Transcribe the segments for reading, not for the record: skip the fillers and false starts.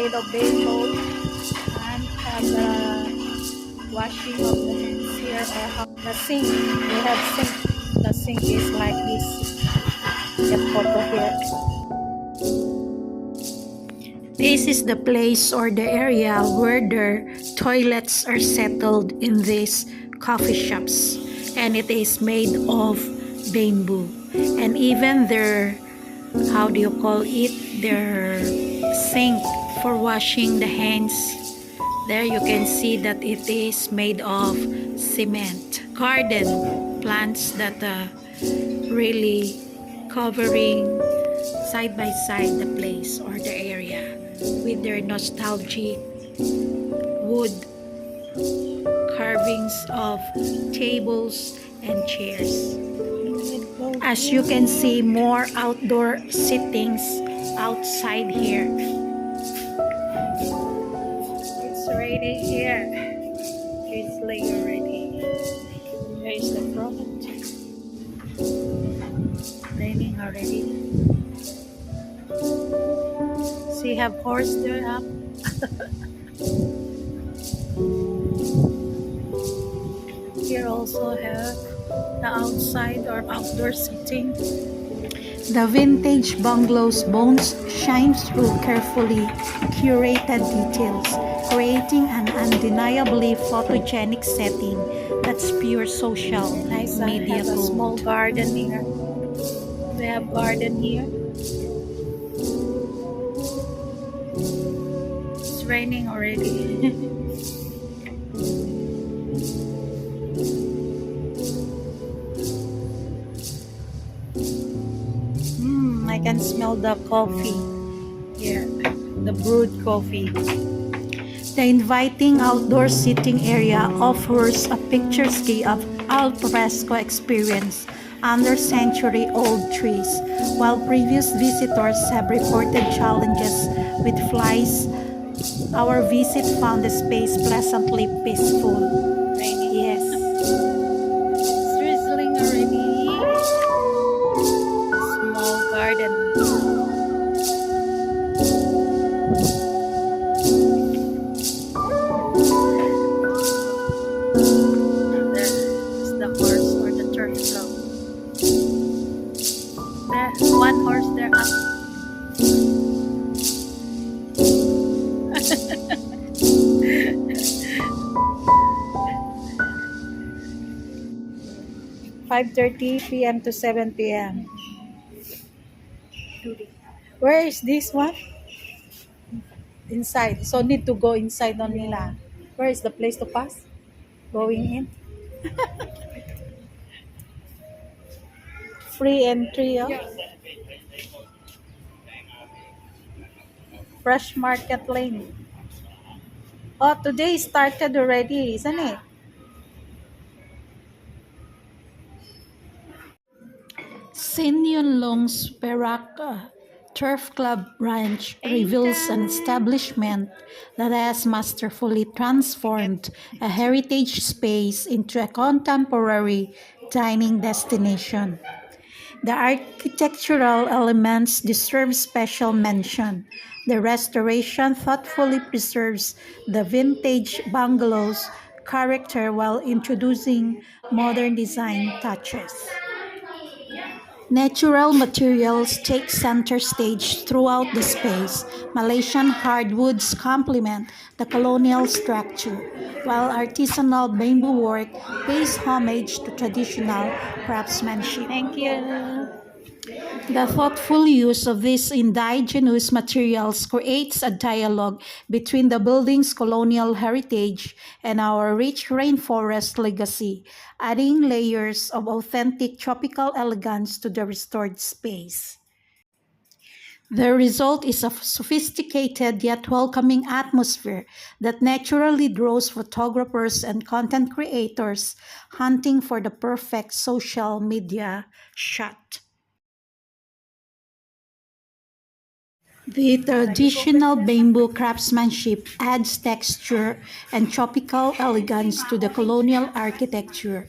made of bamboo and have the washing of the hands here. The sink, we have sink. The sink is like this. Get photo here. This is the place or the area where the toilets are settled in these coffee shops, and it is made of bamboo. And even their, how do you call it, their sink for washing the hands, there you can see that it is made of cement. Garden plants that really covering side by side the place or the area with their nostalgic wood carvings of tables and chairs. As you can see, more outdoor sittings outside here. It's raining here. Drizzling already. There is the front. Raining already. See, have horse there up. Here also have the outside or outdoor seating. The vintage bungalow's bones shine through carefully curated details, creating an undeniably photogenic setting that's pure social media gold. A small garden here. We have garden here. It's raining already. I can smell the coffee here, the brewed coffee. The inviting outdoor seating area offers a picturesque al fresco experience under century-old trees. While previous visitors have reported challenges with flies, our visit found the space pleasantly peaceful. Yes. It's drizzling already. Small garden. There's the horse or the turf flow. There, one horse there up. 5:30 p.m. to 7 p.m. Where is this one? Inside. So need to go inside on nila. Where is the place to pass? Going in. Free entry. Oh. Fresh Market Lane. Oh, today started already, isn't it? Sin Yun Long's Perak Turf Club branch reveals an establishment that has masterfully transformed a heritage space into a contemporary dining destination. The architectural elements deserve special mention. The restoration thoughtfully preserves the vintage bungalow's character while introducing modern design touches. Natural materials take center stage throughout the space. Malaysian hardwoods complement the colonial structure, while artisanal bamboo work pays homage to traditional craftsmanship. Thank you. The thoughtful use of these indigenous materials creates a dialogue between the building's colonial heritage and our rich rainforest legacy, adding layers of authentic tropical elegance to the restored space. The result is a sophisticated yet welcoming atmosphere that naturally draws photographers and content creators hunting for the perfect social media shot. The traditional bamboo craftsmanship adds texture and tropical elegance to the colonial architecture.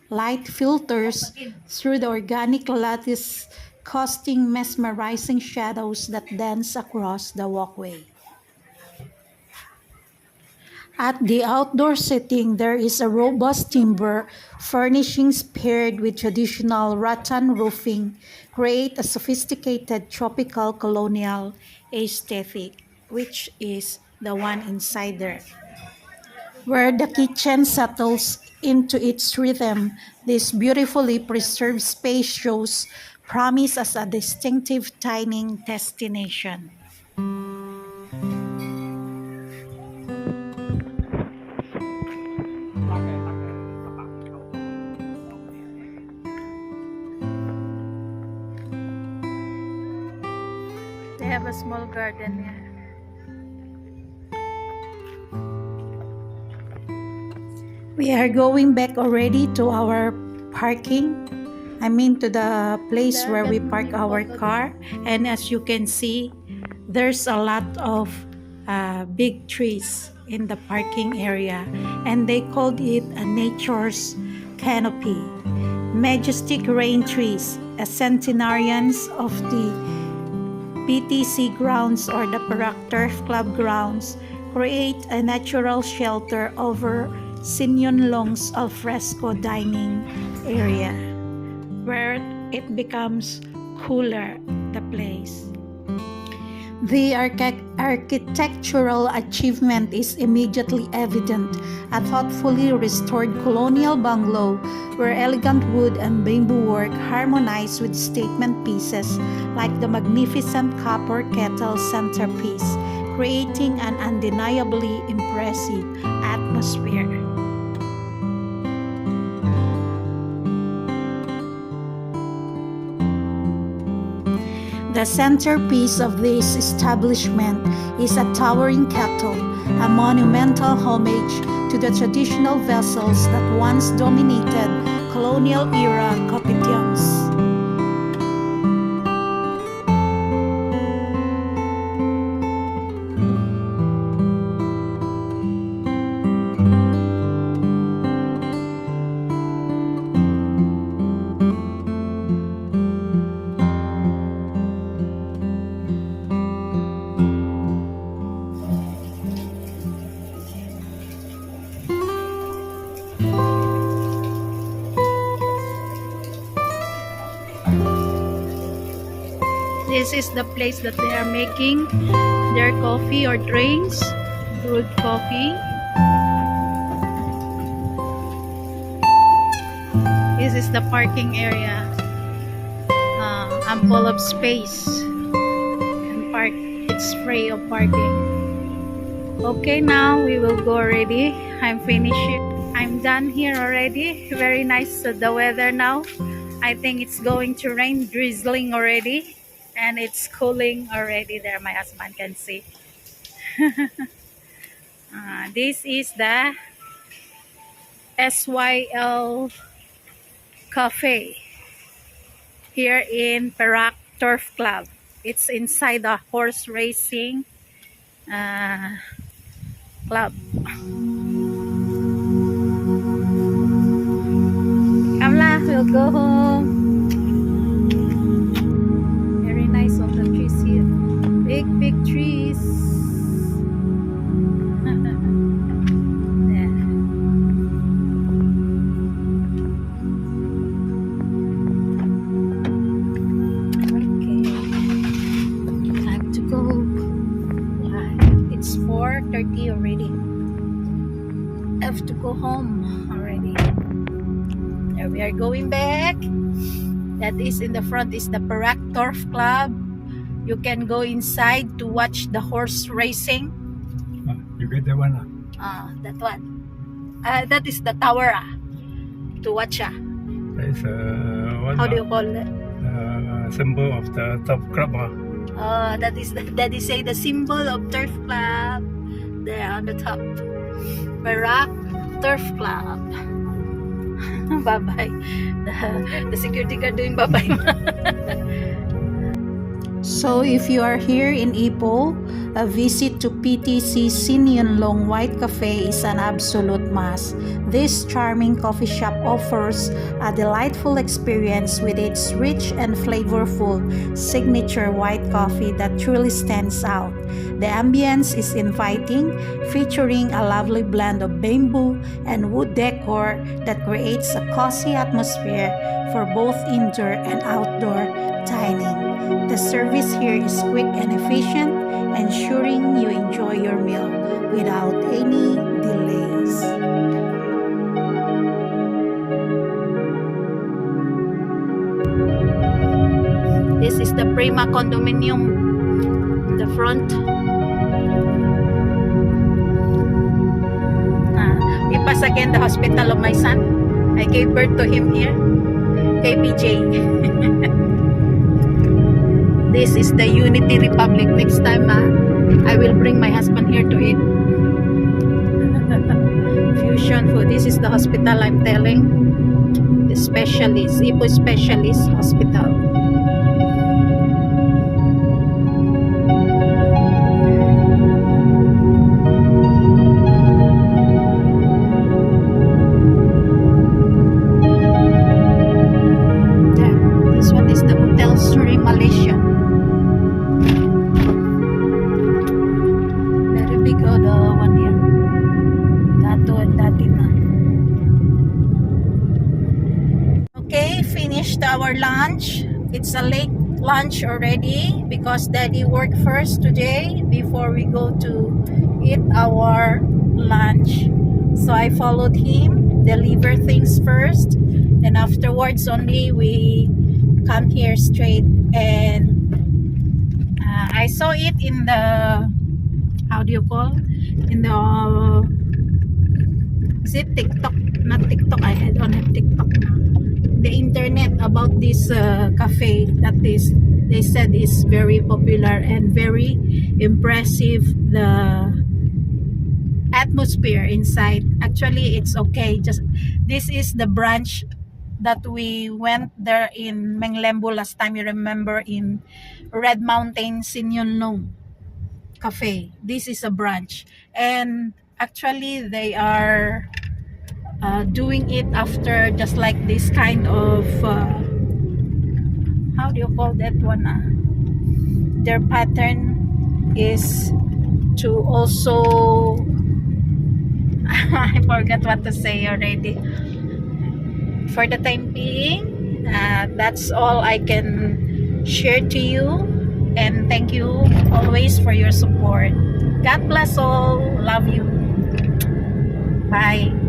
Light filters through the organic lattice, casting mesmerizing shadows that dance across the walkway. At the outdoor setting, there is a robust timber furnishings paired with traditional rattan roofing create a sophisticated tropical colonial aesthetic, which is the one inside there. Where the kitchen settles into its rhythm, this beautifully preserved space shows promise as a distinctive dining destination. They have a small garden here. We are going back already to our parking. I mean to the place where we park our car. And as you can see, there's a lot of big trees in the parking area. And they called it a nature's canopy. Majestic rain trees, a centenarians of the PTC grounds or the Perak Turf Club grounds, create a natural shelter over Sinyon Long's alfresco dining area, where it becomes cooler, the place. The architectural achievement is immediately evident. A thoughtfully restored colonial bungalow where elegant wood and bamboo work harmonize with statement pieces like the magnificent copper kettle centerpiece, creating an undeniably impressive atmosphere. The centerpiece of this establishment is a towering kettle, a monumental homage to the traditional vessels that once dominated colonial-era Copitions. This is the place that they are making their coffee or drinks, brewed coffee. This is the parking area. Ample of space and park. It's free of parking. Okay, now we will go already. I'm finished. I'm done here already. Very nice the weather now. I think it's going to rain, drizzling already. And it's cooling already there, my husband can see. This is the SYL Cafe here in Perak Turf Club. It's inside the horse racing club. Come lah, we'll go home. Big trees. Yeah. Okay. Time to go. It's 4:30 already. I have to go home already. There we are going back. That is in the front is the Perak Turf Club. You can go inside to watch the horse racing. You get that one? That one. That is the tower to watch. That is what? How do you call it? Symbol of the Turf Club. That is say the symbol of Turf Club. There on the top. Perak Turf Club. Bye bye. The security guard doing bye bye. So if you are here in Ipoh, a visit to PTC Sinyon Long White Cafe is an absolute must. This charming coffee shop offers a delightful experience with its rich and flavorful signature white coffee that truly stands out. The ambience is inviting, featuring a lovely blend of bamboo and wood decor that creates a cozy atmosphere for both indoor and outdoor dining. The service here is quick and efficient, ensuring you enjoy your meal without any delays. This is the Prima condominium, the front. We pass again the hospital of my son. I gave birth to him here, KPJ. This is the Unity Republic. Next time, I will bring my husband here to eat fusion food. This is the hospital I'm telling. The specialist, Ipoh Specialist Hospital. Yeah, this one is the Hotel Suri Malaysia. Okay, finished our lunch. It's a late lunch already because Daddy worked first today before we go to eat our lunch. So I followed him, deliver things first, and afterwards only we come here straight. And I saw it in the, how do you call, in the, is it TikTok? Not TikTok, I don't have TikTok now. The internet about this cafe that is, they said is very popular and very impressive. The atmosphere inside, actually it's okay. Just this is the branch that we went there in Menglembo last time, you remember, in Red Mountain Sinyon Long Cafe. This is a branch, and actually they are doing it after just like this kind of how do you call that one, their pattern is to also I forgot what to say already. For the time being, that's all I can share to you, and thank you always for your support. God bless all. Love you. Bye.